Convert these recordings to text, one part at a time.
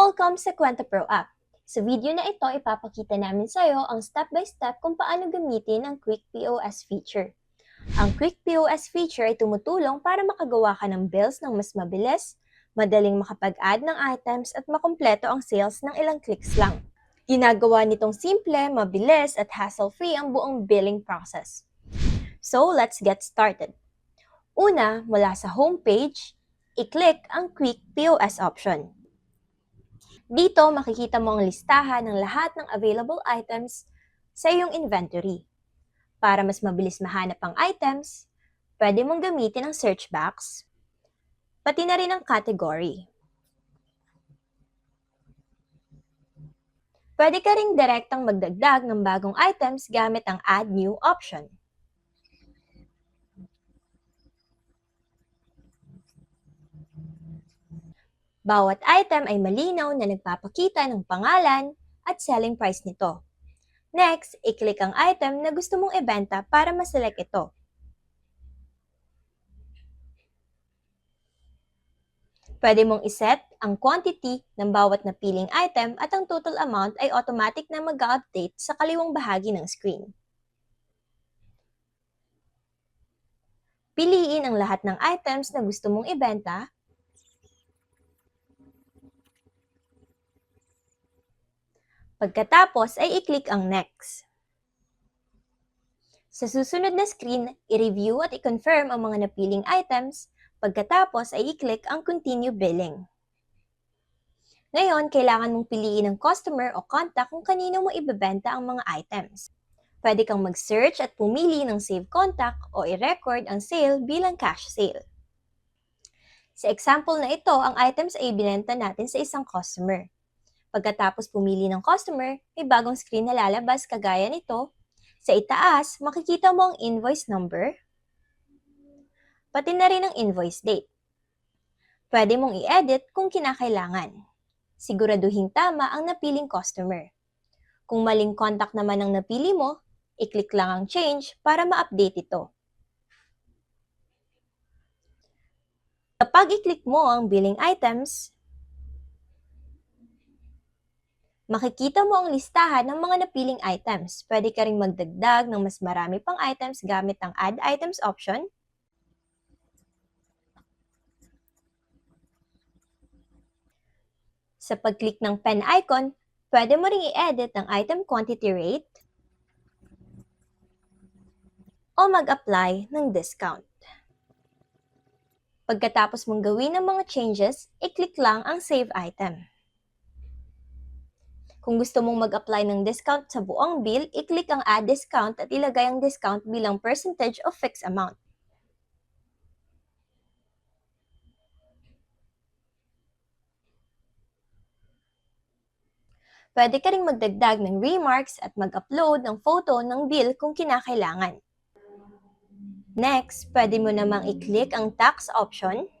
Welcome sa Kwenta Pro app. Sa video na ito, ipapakita namin sa iyo ang step-by-step kung paano gamitin ang Quick POS feature. Ang Quick POS feature ay tumutulong para makagawa ka ng bills ng mas mabilis, madaling makapag-add ng items at makumpleto ang sales ng ilang clicks lang. Ginagawa nitong simple, mabilis at hassle-free ang buong billing process. So, let's get started. Una, mula sa homepage, i-click ang Quick POS option. Dito, makikita mo ang listahan ng lahat ng available items sa iyong inventory. Para mas mabilis mahanap ang items, pwede mong gamitin ang search box, pati na rin ang category. Pwede ka ring direktang magdagdag ng bagong items gamit ang Add New option. Bawat item ay malinaw na nagpapakita ng pangalan at selling price nito. Next, i-click ang item na gusto mong ibenta para ma-select ito. Pwede mong iset ang quantity ng bawat napiling item at ang total amount ay automatic na mag-update sa kaliwang bahagi ng screen. Piliin ang lahat ng items na gusto mong ibenta. Pagkatapos ay i-click ang Next. Sa susunod na screen, i-review at i-confirm ang mga napiling items. Pagkatapos ay i-click ang Continue Billing. Ngayon, kailangan mong piliin ang customer o contact kung kanino mo ibebenta ang mga items. Pwede kang mag-search at pumili ng Save Contact o i-record ang sale bilang cash sale. Sa example na ito, ang items ay ibinenta natin sa isang customer. Pagkatapos pumili ng customer, may bagong screen na lalabas kagaya nito. Sa itaas, makikita mo ang invoice number, pati na rin ang invoice date. Pwede mong i-edit kung kinakailangan. Siguraduhin tama ang napiling customer. Kung maling contact naman ang napili mo, i-click lang ang Change para ma-update ito. Kapag i-click mo ang billing items, makikita mo ang listahan ng mga napiling items. Pwede ka ring magdagdag ng mas marami pang items gamit ang Add Items option. Sa pag-click ng pen icon, pwede mo ring i-edit ang item quantity rate o mag-apply ng discount. Pagkatapos mong gawin ang mga changes, i-click lang ang Save Item. Kung gusto mong mag-apply ng discount sa buong bill, i-click ang Add Discount at ilagay ang discount bilang percentage of fixed amount. Pwede ka ring magdagdag ng remarks at mag-upload ng photo ng bill kung kinakailangan. Next, pwede mo namang i-click ang Tax option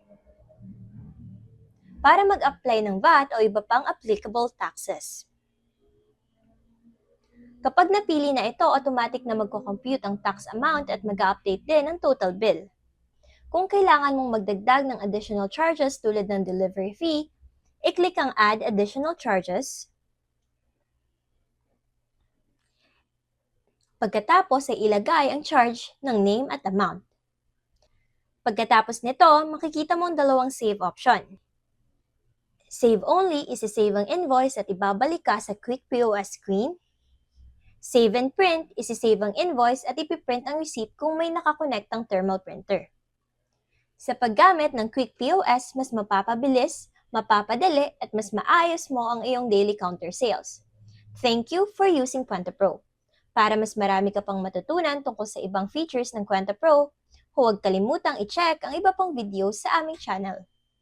para mag-apply ng VAT o iba pang applicable taxes. Kapag napili na ito, automatic na magko-compute ang tax amount at mag-update din ang total bill. Kung kailangan mong magdagdag ng additional charges tulad ng delivery fee, i-click ang Add Additional Charges. Pagkatapos ay ilagay ang charge ng name at amount. Pagkatapos nito, makikita mo ang dalawang save option. Save only, isi-save ang invoice at ibabalik ka sa Quick POS screen. Save and print, isi-save ang invoice at ipiprint ang receipt kung may nakakonect ang thermal printer. Sa paggamit ng Quick POS, mas mapapabilis, mapapadali at mas maayos mo ang iyong daily counter sales. Thank you for using Kwenta Pro. Para mas marami ka pang matutunan tungkol sa ibang features ng Kwenta Pro, huwag kalimutang i-check ang iba pang videos sa aming channel.